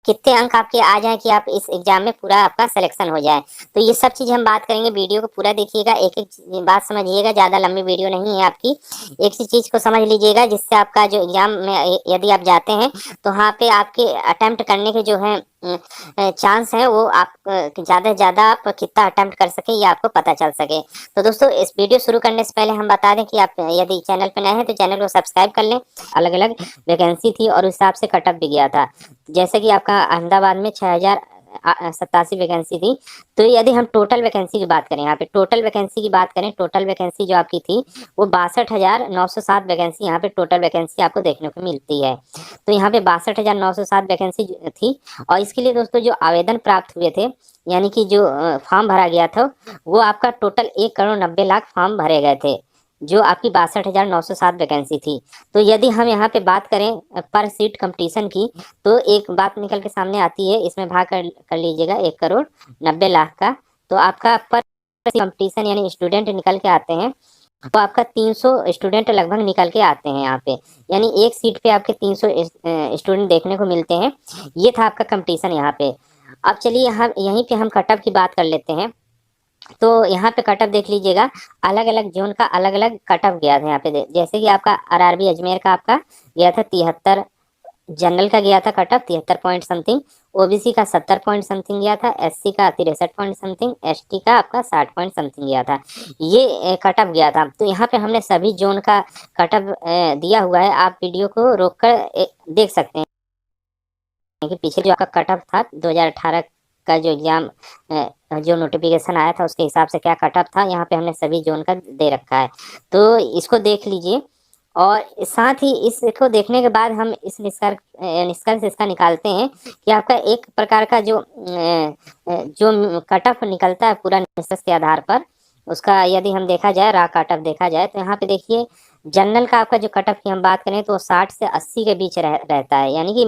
कितने अंक आपके आ जाए कि आप इस एग्जाम में पूरा आपका सिलेक्शन हो जाए। तो ये सब चीज़ हम बात करेंगे, वीडियो को पूरा देखिएगा, एक एक बात समझिएगा, ज़्यादा लंबी वीडियो नहीं है आपकी। एक सी चीज़ को समझ लीजिएगा जिससे आपका जो एग्जाम में यदि आप जाते हैं तो वहाँ पे आपके अटेम्प्ट करने के जो है चांस है वो आप ज़्यादा से ज़्यादा आप कितना अटेम्प्ट कर सके ये आपको पता चल सके। तो दोस्तों इस वीडियो शुरू करने से पहले हम बता दें कि आप यदि चैनल पर नए हैं तो चैनल को सब्सक्राइब कर लें। अलग अलग वैकेंसी थी और उस हिसाब से कटअप भी गया था। जैसे कि आपका अहमदाबाद में 6087 वैकेंसी थी। तो यदि हम टोटल वैकेंसी की बात करें, यहाँ पे टोटल वैकेंसी की बात करें, टोटल वैकेंसी जो आपकी थी वो 62,907 वैकेंसी यहाँ पे टोटल वैकेंसी आपको देखने को मिलती है। तो यहाँ पे 62,907 वैकेंसी थी। और इसके लिए दोस्तों जो आवेदन प्राप्त हुए थे, यानी कि जो फॉर्म भरा गया था, वो आपका टोटल 1,90,00,000 फॉर्म भरे गए थे, जो आपकी 62,907 वैकेंसी थी। तो यदि हम यहाँ पे बात करें पर सीट कंपटीशन की, तो एक बात निकल के सामने आती है, इसमें भाग कर लीजिएगा 1,90,00,000 का। तो आपका पर कंपटीशन यानी स्टूडेंट निकल के आते हैं, तो आपका 300 स्टूडेंट लगभग निकल के आते हैं यहाँ पे, यानी एक सीट पे आपके 300 स्टूडेंट देखने को मिलते हैं। ये था आपका कंपटीशन यहाँ पे। अब चलिए यहाँ यहीं पे हम कटअप की बात कर लेते हैं। तो यहाँ पे कटअप देख लीजिएगा, अलग अलग जोन का अलग अलग कटअप गया था यहाँ पे। जैसे कि आपका आरआरबी अजमेर का आपका गया था 73, जनरल का गया था कटअप 73 पॉइंट समथिंग, ओबीसी का 70 पॉइंट समथिंग गया था, एससी का 63 पॉइंट समथिंग, एसटी का आपका 60 पॉइंट समथिंग गया था। ये कटअप गया था। तो यहाँ पे हमने सभी जोन का कटअप दिया हुआ है, आप वीडियो को रोककर देख सकते हैं कि पीछे जो आपका कटअप था 2018 का जो एग्जाम जो नोटिफिकेशन आया था उसके हिसाब से क्या कटअप था, यहाँ पे हमने सभी जोन का दे रखा है। तो इसको देख लीजिए। और साथ ही इसको देखने के बाद हम इस निष्कर्ष इसका निकालते हैं कि आपका एक प्रकार का जो कटअप निकलता है पूरा निष्कर्ष के आधार पर, उसका यदि हम देखा जाए, रा कटअप देखा जाए, तो यहाँ पे देखिए जनरल का आपका जो कटअप की हम बात करें तो 60 से 80 के बीच रहता है, यानी कि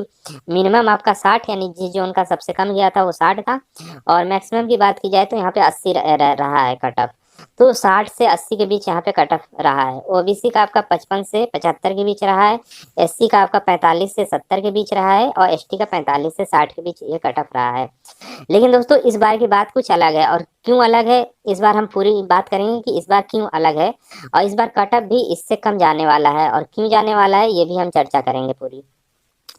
मिनिमम आपका 60, यानी जिस जोन का सबसे कम गया था वो 60 था, और मैक्सिमम की बात की जाए तो यहाँ पे 80 रहा है कटअप। तो 60 से 80 के बीच यहाँ पे कटअप रहा है। ओबीसी का आपका 55 से 75 के बीच रहा है, एससी का आपका 45 से 70 के बीच रहा है, और एसटी का 45 से 60 के बीच ये कटअप रहा है। लेकिन दोस्तों इस बार की बात कुछ अलग है। और क्यों अलग है, इस बार हम पूरी बात करेंगे कि इस बार क्यों अलग है, और इस बार कटअप भी इससे कम जाने वाला है, और क्यों जाने वाला है ये भी हम चर्चा करेंगे पूरी।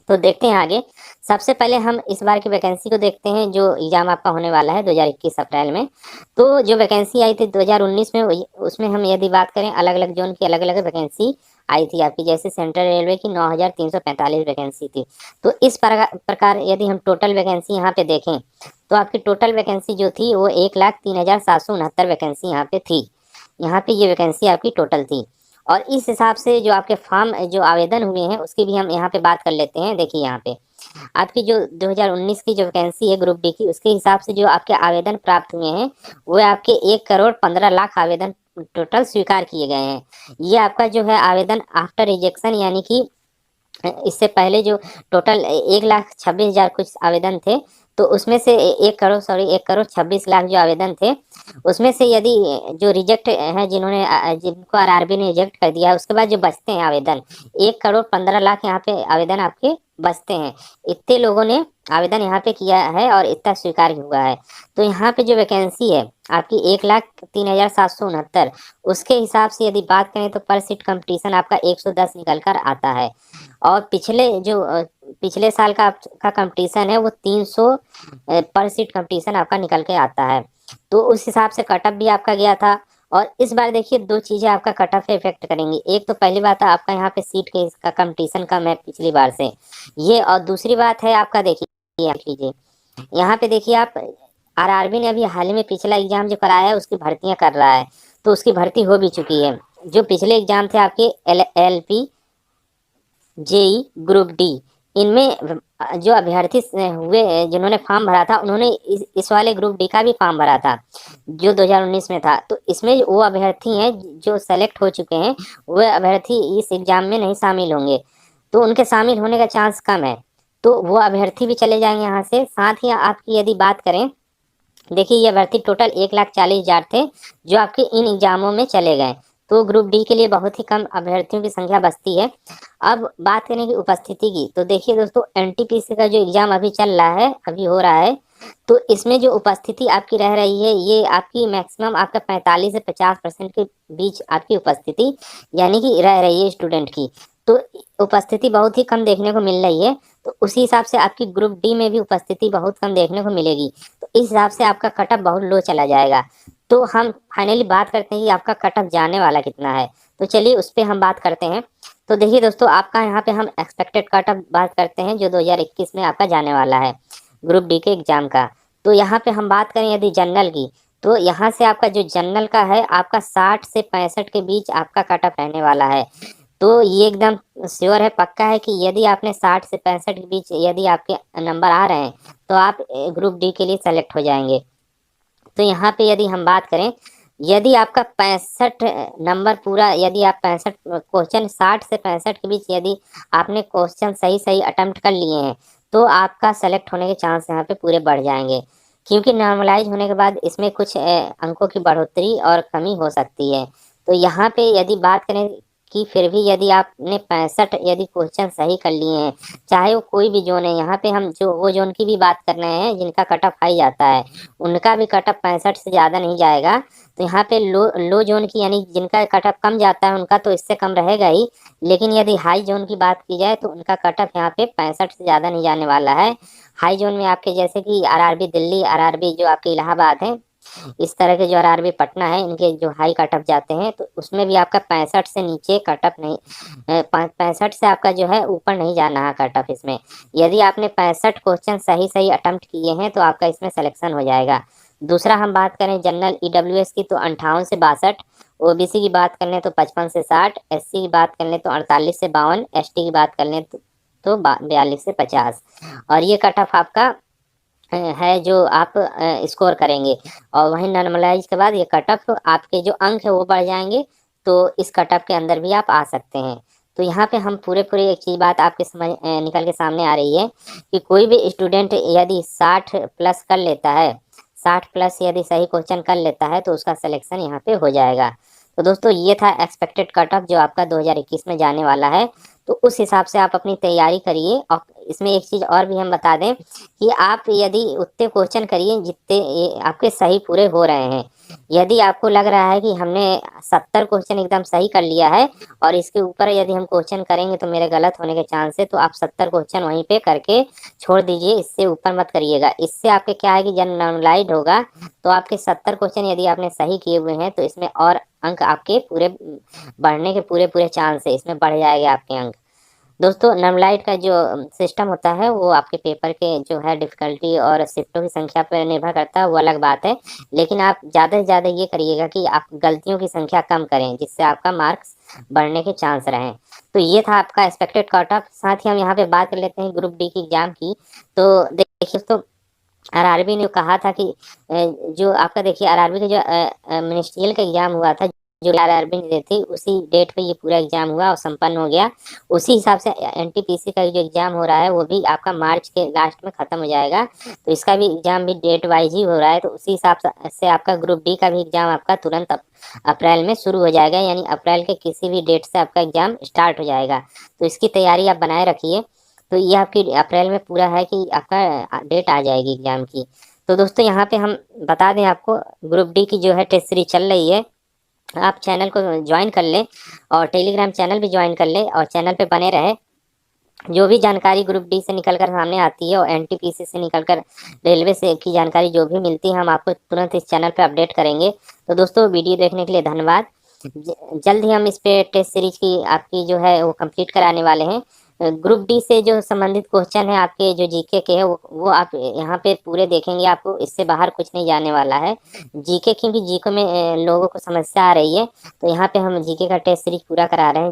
तो देखते हैं आगे। सबसे पहले हम इस बार की वैकेंसी को देखते हैं जो एग्जाम आपका होने वाला है 2021 अप्रैल में। तो जो वैकेंसी आई थी 2019 में, उसमें हम यदि बात करें अलग अलग जोन की अलग अलग वैकेंसी आई थी आपकी। जैसे सेंट्रल रेलवे की 9,345 वैकेंसी थी। तो इस प्रकार यदि हम टोटल वैकेंसी यहाँ पे देखें तो आपकी टोटल वैकेंसी जो थी वो 1,03,769 वैकेंसी यहाँ पे थी। यहाँ पे ये वैकेंसी आपकी टोटल थी। और इस हिसाब से जो आपके फॉर्म जो आवेदन हुए हैं उसकी भी हम यहाँ पे बात कर लेते हैं। देखिए यहाँ पे आपकी जो 2019 की जो वैकेंसी है ग्रुप डी की, उसके हिसाब से जो आपके आवेदन प्राप्त हुए हैं वो आपके 1,15,00,000 आवेदन टोटल स्वीकार किए गए हैं। ये आपका जो है आवेदन आफ्टर रिजेक्शन, यानी कि इससे पहले जो टोटल 1,26,000 कुछ आवेदन थे, तो उसमें से 1,26,00,000 जो आवेदन थे उसमें से यदि जो रिजेक्ट है, जिनको आरआरबी ने रिजेक्ट कर दिया है, उसके बाद जो बचते हैं आवेदन 1,15,00,000 यहाँ पे आवेदन आपके बचते हैं। इतने लोगों ने आवेदन यहाँ पे किया है और इतना स्वीकार हुआ है। तो यहाँ पे जो वैकेंसी है आपकी 1,03,769, उसके हिसाब से यदि बात करें तो पर सीट कंपटीशन आपका 110 निकल कर आता है। और पिछले साल का कंपटीशन है वो 300 पर सीट कंपटीशन आपका निकल के आता है। तो उस हिसाब से कटअप भी आपका गया था। और इस बार देखिए दो चीजें आपका कटअप पे इफेक्ट करेंगी। एक तो पहली बात है आपका यहाँ पे सीट के इसका कंपटीशन कम है पिछली बार से ये, और दूसरी बात है आपका देखिए यहाँ पे देखिए आप, आरआरबी ने अभी हाल ही में पिछला एग्जाम जो कराया है उसकी भर्तियां कर रहा है। तो उसकी भर्ती हो भी चुकी है। जो पिछले एग्जाम थे आपके LLP जेई ग्रुप डी, इनमें जो अभ्यर्थी हुए जिन्होंने फॉर्म भरा था उन्होंने इस वाले ग्रुप डी का भी फॉर्म भरा था जो 2019 में था। तो इसमें वो अभ्यर्थी हैं जो सेलेक्ट हो चुके हैं, वो अभ्यर्थी इस एग्जाम में नहीं शामिल होंगे, तो उनके शामिल होने का चांस कम है। तो वो अभ्यर्थी भी चले जाएंगे यहाँ से। साथ ही आपकी यदि बात करें, देखिए ये अभ्यर्थी टोटल 1,40,000 थे जो आपके इन एग्जामों में चले गए। तो ग्रुप डी के लिए बहुत ही कम अभ्यर्थियों की संख्या बचती है। अब बात करें कि उपस्थिति की, तो देखिए दोस्तों, एनटीपीसी का जो एग्जाम अभी चल रहा है, अभी हो रहा है, तो इसमें जो उपस्थिति आपकी रह रही है, ये आपकी मैक्सिमम आपका 45 से 50% के बीच आपकी उपस्थिति यानी कि रह रही है स्टूडेंट की। तो उपस्थिति बहुत ही कम देखने को मिल रही है, तो उसी हिसाब से आपकी ग्रुप डी में भी उपस्थिति बहुत कम देखने को मिलेगी। तो इस हिसाब से आपका कट ऑफ बहुत लो चला जाएगा। तो हम फाइनली बात करते हैं कि आपका कट ऑफ जाने वाला कितना है। तो चलिए उस पर हम बात करते हैं। तो देखिए दोस्तों, आपका यहाँ पे हम एक्सपेक्टेड कट ऑफ बात करते हैं जो 2021 में आपका जाने वाला है ग्रुप डी के एग्जाम का। तो यहाँ पे हम बात करें यदि जनरल की, तो यहाँ से आपका जो जनरल का है, आपका 60 से 65 के बीच आपका कट ऑफ रहने वाला है। तो ये एकदम श्योर है, पक्का है कि यदि आपने 60 से 65 के बीच यदि आपके नंबर आ रहे हैं तो आप ग्रुप डी के लिए सेलेक्ट हो जाएंगे। तो यहाँ पे यदि हम बात करें, यदि आपका 65 नंबर पूरा, यदि आप 65 क्वेश्चन 60 से 65 के बीच यदि आपने क्वेश्चन सही सही अटेम्प्ट कर लिए हैं, तो आपका सेलेक्ट होने के चांस यहाँ पे पूरे बढ़ जाएंगे। क्योंकि नॉर्मलाइज होने के बाद इसमें कुछ अंकों की बढ़ोतरी और कमी हो सकती है। तो यहाँ पे यदि बात करें कि फिर भी यदि आपने 65 यदि क्वेश्चन सही कर लिए हैं, चाहे वो कोई भी जोन है, यहाँ पे हम जो वो जोन की भी बात कर रहे हैं जिनका कट ऑफ हाई जाता है, उनका भी कट ऑफ 65 से ज़्यादा नहीं जाएगा। तो यहाँ पे लो जोन की यानी जिनका कट ऑफ कम जाता है उनका तो इससे कम रहेगा ही, लेकिन यदि हाई जोन की बात की जाए तो उनका कट ऑफ यहाँ पे 65 से ज़्यादा नहीं जाने वाला है। हाई जोन में आपके जैसे कि आरआरबी दिल्ली, आरआरबी जो आपके इलाहाबाद है, इस तरह के जो आरआरबी पटना है, इनके जो हाई कट ऑफ जाते हैं, तो उसमें भी आपका 65 से नीचे कट ऑफ नहीं, 65 से आपका जो है ऊपर नहीं जाना है कट ऑफ इसमें। यदि आपने 65 क्वेश्चन सही सही अटेम्प्ट किए हैं तो आपका इसमें सिलेक्शन हो जाएगा। दूसरा हम बात करें जनरल ईडब्ल्यूएस की, तो 58 से 62, ओबीसी की बात कर लें तो 55 से 60, एससी की बात कर लें तो 48 से 52, एसटी की बात कर लें तो 42 से 50। और ये कट ऑफ आपका है जो आप स्कोर करेंगे। और वहीं नॉर्मलाइज के बाद ये कट ऑफ आपके जो अंक है वो बढ़ जाएंगे, तो इस कट ऑफ के अंदर भी आप आ सकते हैं। तो यहाँ पे हम पूरे एक चीज़ बात आपके समझ निकल के सामने आ रही है कि कोई भी स्टूडेंट यदि 60 प्लस कर लेता है, 60 प्लस यदि सही क्वेश्चन कर लेता है तो उसका सिलेक्शन यहाँ पे हो जाएगा। तो दोस्तों ये था एक्सपेक्टेड कट ऑफ जो आपका 2021 में जाने वाला है। तो उस हिसाब से आप अपनी तैयारी करिए। और इसमें एक चीज़ और भी हम बता दें कि आप यदि उतने क्वेश्चन करिए जितने आपके सही पूरे हो रहे हैं। यदि आपको लग रहा है कि हमने 70 क्वेश्चन एकदम सही कर लिया है और इसके ऊपर यदि हम क्वेश्चन करेंगे तो मेरे गलत होने के चांस है, तो आप 70 क्वेश्चन वहीं पे करके छोड़ दीजिए, इससे ऊपर मत करिएगा। इससे आपके क्या है कि जब नॉर्मलाइज होगा तो आपके 70 क्वेश्चन यदि आपने सही किए हुए हैं तो इसमें और अंक आपके पूरे बढ़ने के पूरे पूरे चांस है, इसमें बढ़ जाएंगे आपके अंक। दोस्तों नॉर्मलाइज का जो सिस्टम होता है वो आपके पेपर के जो है डिफ़िकल्टी और शिफ्टों की संख्या पर निर्भर करता है, वो अलग बात है। लेकिन आप ज़्यादा से ज़्यादा ये करिएगा कि आप गलतियों की संख्या कम करें, जिससे आपका मार्क्स बढ़ने के चांस रहें। तो ये था आपका एक्सपेक्टेड कट ऑफ। साथ ही हम यहाँ पे बात कर लेते हैं ग्रुप डी की एग्जाम की। तो देखिए तो आरआरबी ने कहा था कि जो आपका देखिए आरआरबी का जो मिनिस्ट्रियल का एग्जाम हुआ था, जो आरआरबी ने दी थी, उसी डेट पे ये पूरा एग्जाम हुआ और संपन्न हो गया। उसी हिसाब से एनटीपीसी का जो एग्जाम हो रहा है वो भी आपका मार्च के लास्ट में खत्म हो जाएगा। तो इसका भी एग्जाम भी डेट वाइज ही हो रहा है। तो उसी हिसाब से आपका ग्रुप डी का भी एग्जाम आपका तुरंत अप्रैल में शुरू हो जाएगा, यानी अप्रैल के किसी भी डेट से आपका एग्जाम स्टार्ट हो जाएगा। तो इसकी तैयारी आप बनाए रखिए। तो ये आपकी अप्रैल में पूरा है कि आपका डेट आ जाएगी एग्जाम की। तो दोस्तों यहाँ पे हम बता दें आपको, ग्रुप डी की जो है टेस्ट सीरीज चल रही है, आप चैनल को ज्वाइन कर लें और टेलीग्राम चैनल भी ज्वाइन कर लें और चैनल पे बने रहे। जो भी जानकारी ग्रुप डी से निकल कर सामने आती है और एनटीपीसी से निकल कर रेलवे से की जानकारी जो भी मिलती है, हम आपको तुरंत इस चैनल पे अपडेट करेंगे। तो दोस्तों वीडियो देखने के लिए धन्यवाद। जल्द ही हम इस पे टेस्ट सीरीज की आपकी जो है वो कंप्लीट कराने वाले हैं। ग्रुप डी से जो संबंधित क्वेश्चन है आपके जो जीके के है वो आप यहाँ पे पूरे देखेंगे, आपको इससे बाहर कुछ नहीं जाने वाला है जीके, क्योंकि जीके में लोगों को समस्या आ रही है। तो यहाँ पे हम जीके का टेस्ट सीरीज पूरा करा रहे हैं।